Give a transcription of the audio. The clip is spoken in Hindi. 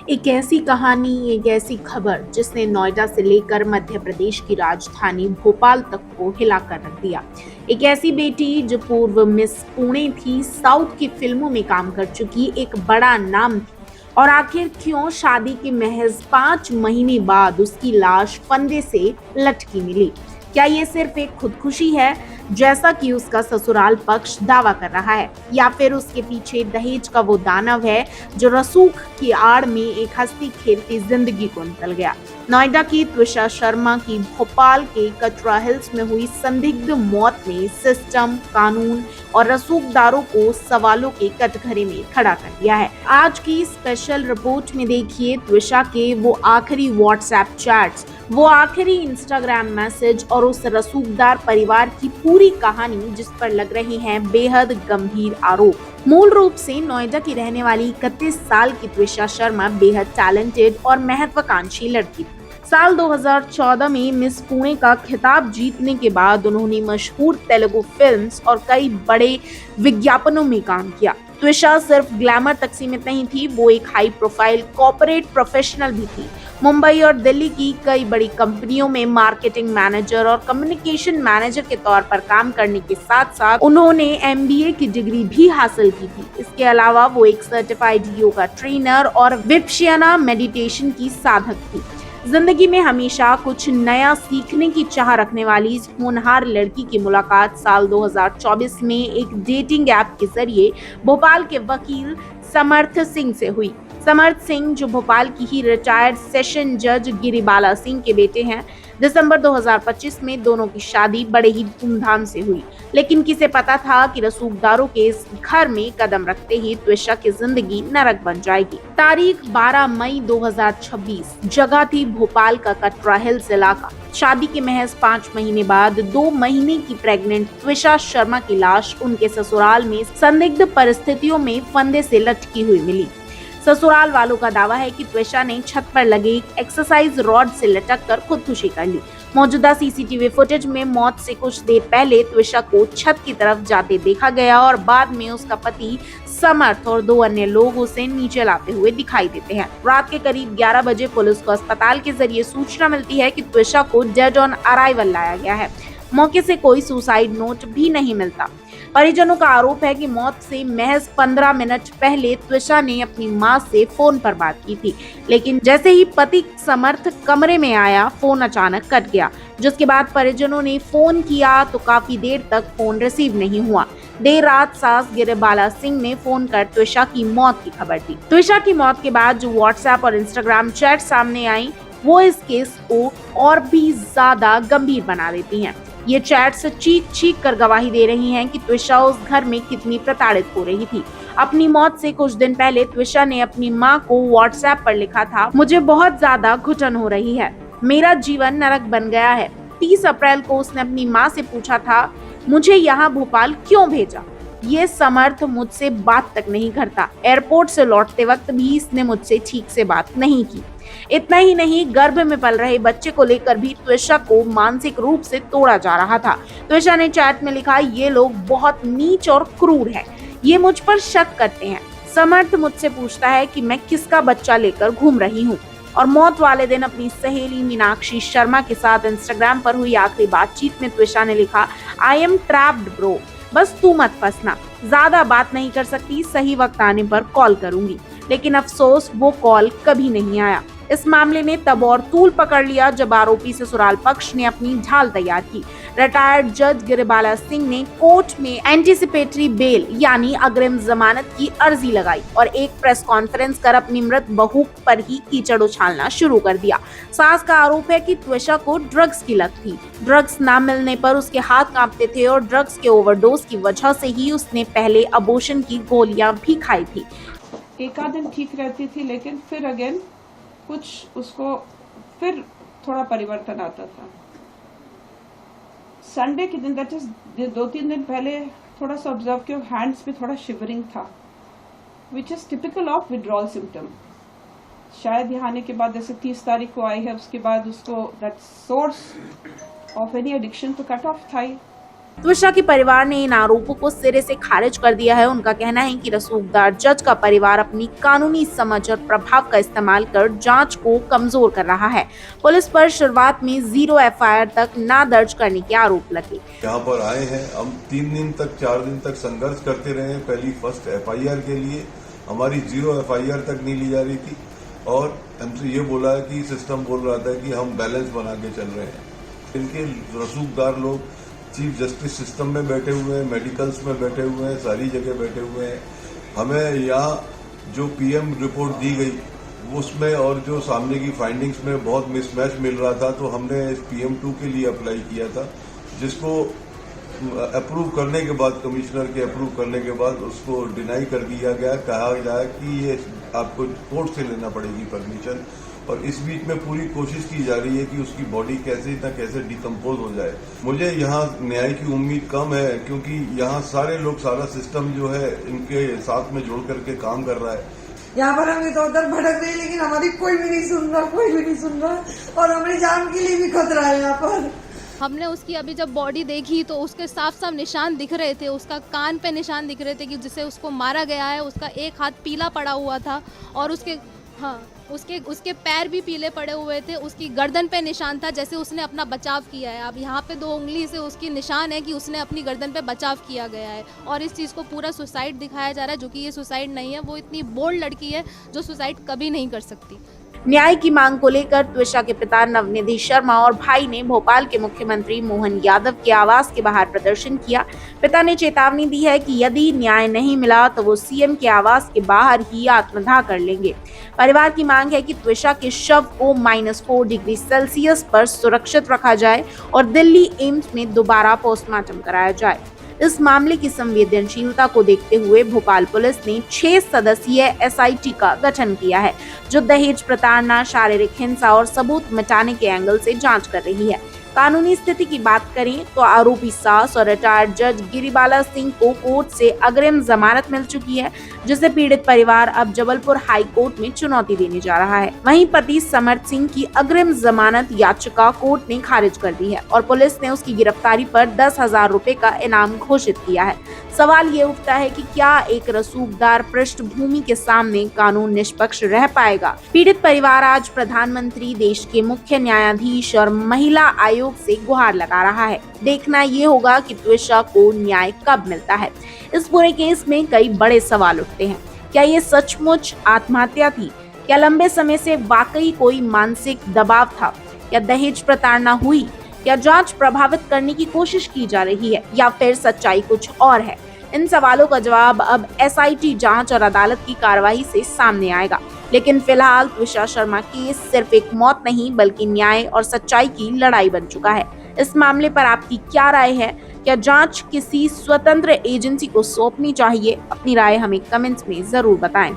एक ऐसी कहानी, एक ऐसी खबर जिसने नोएडा से लेकर मध्य प्रदेश की राजधानी भोपाल तक को हिलाकर रख दिया। एक ऐसी बेटी जो पूर्व मिस पुणे थी, साउथ की फिल्मों में काम कर चुकी एक बड़ा नाम थी, और आखिर क्यों शादी के महज 5 महीने बाद उसकी लाश फंदे से लटकी मिली? क्या ये सिर्फ एक खुदकुशी है जैसा कि उसका ससुराल पक्ष दावा कर रहा है, या फिर उसके पीछे दहेज का वो दानव है जो रसूख की आड़ में एक हंसती खेलती जिंदगी को निकल गया? नोएडा की त्विषा शर्मा की भोपाल के कटरा हिल्स में हुई संदिग्ध मौत ने सिस्टम, कानून और रसूखदारों को सवालों के कटघरे में खड़ा कर दिया है। आज की स्पेशल रिपोर्ट में देखिए त्विषा के वो आखिरी व्हाट्सएप चैट्स, वो आखिरी इंस्टाग्राम मैसेज और उस रसूखदार परिवार की पूरी कहानी जिस पर लग रहे हैं बेहद गंभीर आरोप। मूल रूप से नोएडा की रहने वाली 31 साल की त्विषा शर्मा बेहद टैलेंटेड और महत्वाकांक्षी लड़की थी। साल 2014 में मिस पुणे का खिताब जीतने के बाद उन्होंने मशहूर तेलुगु फिल्म्स और कई बड़े विज्ञापनों में काम किया। त्विषा सिर्फ ग्लैमर तक सीमित नहीं थी, वो एक हाई प्रोफाइल कॉर्पोरेट प्रोफेशनल भी थी। मुंबई और दिल्ली की कई बड़ी कंपनियों में मार्केटिंग मैनेजर और कम्युनिकेशन मैनेजर के तौर पर काम करने के साथ साथ उन्होंने MBA की डिग्री भी हासिल की थी। इसके अलावा वो एक सर्टिफाइड योगा ट्रेनर और विपश्यना मेडिटेशन की साधक थी। जिंदगी में हमेशा कुछ नया सीखने की चाह रखने वाली इस होनहार लड़की की मुलाकात साल 2024 में एक डेटिंग ऐप के जरिए भोपाल के वकील समर्थ सिंह से हुई। समर्थ सिंह जो भोपाल की ही रिटायर्ड सेशन जज गिरिबाला सिंह के बेटे हैं। दिसंबर 2025 में दोनों की शादी बड़े ही धूमधाम से हुई, लेकिन किसे पता था कि रसूखदारों के इस घर में कदम रखते ही त्विषा की जिंदगी नरक बन जाएगी। तारीख 12 मई 2026, जगह थी भोपाल का कटरा हिल्स इलाका। शादी के महज 5 महीने बाद 2 महीने की प्रेग्नेंट त्विषा शर्मा की लाश उनके ससुराल में संदिग्ध परिस्थितियों में फंदे से लटकी हुई मिली। ससुराल वालों का दावा है कि त्विषा ने छत पर लगे एक एक्सरसाइज रॉड से लटककर खुदकुशी कर ली। मौजूदा CCTV फुटेज में मौत से कुछ देर पहले त्विषा को छत की तरफ जाते देखा गया और बाद में उसका पति समर्थ और 2 अन्य लोग उसे नीचे लाते हुए दिखाई देते हैं। रात के करीब 11 बजे पुलिस को अस्पताल के जरिए सूचना मिलती है कि त्विषा को डेड ऑन अराइवल लाया गया है। मौके से कोई सुसाइड नोट भी नहीं मिलता। परिजनों का आरोप है कि मौत से महज 15 मिनट पहले त्विषा ने अपनी मां से फोन पर बात की थी, लेकिन जैसे ही पति समर्थ कमरे में आया, फोन अचानक कट गया। जिसके बाद परिजनों ने फोन किया तो काफी देर तक फोन रिसीव नहीं हुआ। देर रात सास गिरिबाला सिंह ने फोन कर त्विषा की मौत की खबर दी। त्विषा की मौत के बाद जो व्हाट्सएप और इंस्टाग्राम चैट सामने आई, वो इस केस को और भी ज्यादा गंभीर बना देती हैं। ये चैट्स चीख चीख कर गवाही दे रही हैं कि त्विषा उस घर में कितनी प्रताड़ित हो रही थी। अपनी मौत से कुछ दिन पहले त्विषा ने अपनी मां को व्हाट्सएप पर लिखा था, मुझे बहुत ज्यादा घुटन हो रही है, मेरा जीवन नरक बन गया है। 30 अप्रैल को उसने अपनी मां से पूछा था, मुझे यहाँ भोपाल क्यों भेजा? ये समर्थ मुझसे बात तक नहीं करता। एयरपोर्ट से लौटते वक्त भी इसने मुझसे ठीक से बात नहीं की। इतना ही नहीं, गर्भ में पल रहे बच्चे को लेकर भी त्विषा को मानसिक रूप से तोड़ा जा रहा था। त्विषा ने चैट में लिखा, ये लोग बहुत नीच और क्रूर हैं, ये मुझ पर शक करते हैं। समर्थ मुझसे पूछता है कि मैं किसका बच्चा लेकर घूम रही हूँ। और मौत वाले दिन अपनी सहेली मीनाक्षी शर्मा के साथ इंस्टाग्राम पर हुई आखिरी बातचीत में त्विषा ने लिखा, आई एम ट्रैप्ड ब्रो, बस तू मत फंसना, ज्यादा बात नहीं कर सकती, सही वक्त आने पर कॉल करूंगी। लेकिन अफसोस वो कॉल कभी नहीं आया। इस मामले ने तब और तूल पकड़ लिया जब आरोपी ससुराल पक्ष ने अपनी ढाल तैयार की। रिटायर्ड जज गिरिबाला सिंह ने कोर्ट में एंटीसिपेटरी बेल यानी अग्रिम जमानत की अर्जी लगाई और एक प्रेस कॉन्फ्रेंस कर अपनी मृत बहू पर ही कीचड़ उछालना शुरू कर दिया। सास का आरोप है कि त्विषा को ड्रग्स की लत थी। ड्रग्स न मिलने पर उसके हाथ कांपते थे और ड्रग्स के ओवरडोज की वजह से ही उसने पहले अबॉर्शन की गोलियां भी खाई थी। एक आध दिन ठीक रहती थी, लेकिन फिर अगेन कुछ उसको फिर थोड़ा परिवर्तन आता था। संडे के दिन, दैट इज 2-3 दिन पहले थोड़ा सा ऑब्जर्व किया, हैंड्स पे थोड़ा शिवरिंग था, which is typical of withdrawal symptom. शायद यहाँ आने के बाद, जैसे 30 तारीख को आई है, उसके बाद उसको that source of any addiction तो कट ऑफ था ही। त्विषा के परिवार ने इन आरोपों को सिरे से खारिज कर दिया है। उनका कहना है कि रसूखदार जज का परिवार अपनी कानूनी समझ और प्रभाव का इस्तेमाल कर जांच को कमजोर कर रहा है। पुलिस पर शुरुआत में 0 एफआईआर तक ना दर्ज करने के आरोप लगे। यहाँ पर आए हैं, हम 3 दिन तक 4 दिन तक संघर्ष करते रहे हैं। पहली फर्स्ट एफआईआर के लिए हमारी 0 एफआईआर तक नहीं ली जा रही थी और हमसे ये बोला है कि सिस्टम बोल रहा था कि हम बैलेंस बना के चल रहे हैं। इनके रसूखदार लोग चीफ जस्टिस सिस्टम में बैठे हुए हैं, मेडिकल्स में बैठे हुए हैं, सारी जगह बैठे हुए हैं। हमें यहाँ जो पीएम रिपोर्ट दी गई उसमें और जो सामने की फाइंडिंग्स में बहुत मिसमैच मिल रहा था, तो हमने इस PM2 के लिए अप्लाई किया था, जिसको अप्रूव करने के बाद, कमिश्नर के अप्रूव करने के बाद उसको डिनाई कर दिया गया। कहा गया कि ये आपको कोर्ट से लेना पड़ेगी परमिशन, और इस बीच में पूरी कोशिश की जा रही है कि उसकी बॉडी कैसे न कैसे डिकम्पोज हो जाए। मुझे यहाँ न्याय की उम्मीद कम है, क्योंकि यहाँ सारे लोग, सारा सिस्टम जो है इनके साथ में जुड़ करके काम कर रहा है। यहाँ पर हम इधर उधर भटक रहे हैं, लेकिन हमारी कोई भी नहीं सुन रहा, कोई भी नहीं सुन रहा, और हमारी जान के लिए भी खतरा है यहाँ पर। हमने उसकी अभी जब बॉडी देखी तो उसके साफ साफ निशान दिख रहे थे, उसका कान पे निशान दिख रहे थे कि जिससे उसको मारा गया है। उसका एक हाथ पीला पड़ा हुआ था और उसके पैर भी पीले पड़े हुए थे। उसकी गर्दन पे निशान था, जैसे उसने अपना बचाव किया है। अब यहाँ पे 2 उंगली से उसकी निशान है कि उसने अपनी गर्दन पे बचाव किया गया है, और इस चीज़ को पूरा सुसाइड दिखाया जा रहा है, जो कि ये सुसाइड नहीं है। वो इतनी बोल्ड लड़की है जो सुसाइड कभी नहीं कर सकती। न्याय की मांग को लेकर त्विषा के पिता नवनिधि शर्मा और भाई ने भोपाल के मुख्यमंत्री मोहन यादव के आवास के बाहर प्रदर्शन किया। पिता ने चेतावनी दी है कि यदि न्याय नहीं मिला तो वो सीएम के आवास के बाहर ही आत्मदाह कर लेंगे। परिवार की मांग है कि त्विषा के शव को -4 डिग्री सेल्सियस पर सुरक्षित रखा जाए और दिल्ली एम्स में दोबारा पोस्टमार्टम कराया जाए। इस मामले की संवेदनशीलता को देखते हुए भोपाल पुलिस ने 6 सदस्यीय SIT का गठन किया है, जो दहेज प्रताड़ना, शारीरिक हिंसा और सबूत मिटाने के एंगल से जांच कर रही है। कानूनी स्थिति की बात करें तो आरोपी सास और रिटायर्ड जज गिरिबाला सिंह को कोर्ट से अग्रिम जमानत मिल चुकी है, जिसे पीड़ित परिवार अब जबलपुर हाई कोर्ट में चुनौती देने जा रहा है। वहीं पति समर्थ सिंह की अग्रिम जमानत याचिका कोर्ट ने खारिज कर दी है और पुलिस ने उसकी गिरफ्तारी पर 10,000 रुपए का इनाम घोषित किया है। सवाल ये उठता है कि क्या एक रसूखदार पृष्ठभूमि के सामने कानून निष्पक्ष रह पाएगा? पीड़ित परिवार आज प्रधानमंत्री, देश के मुख्य न्यायाधीश और महिला आयोग से गुहार लगा रहा है। देखना ये होगा कि त्विषा को न्याय कब मिलता है। इस पूरे केस में कई बड़े सवाल उठते हैं। क्या ये सचमुच आत्महत्या थी? क्या लंबे समय से वाकई कोई मानसिक दबाव था? क्या दहेज प्रताड़ना हुई? क्या जांच प्रभावित करने की कोशिश की जा रही है, या फिर सच्चाई कुछ और है? इन सवालों का जवाब अब SIT जांच और अदालत की कार्रवाई से सामने आएगा। लेकिन फिलहाल त्विषा शर्मा केस सिर्फ एक मौत नहीं, बल्कि न्याय और सच्चाई की लड़ाई बन चुका है। इस मामले पर आपकी क्या राय है? क्या जांच किसी स्वतंत्र एजेंसी को सौंपनी चाहिए? अपनी राय हमें कमेंट्स में जरूर बताएं।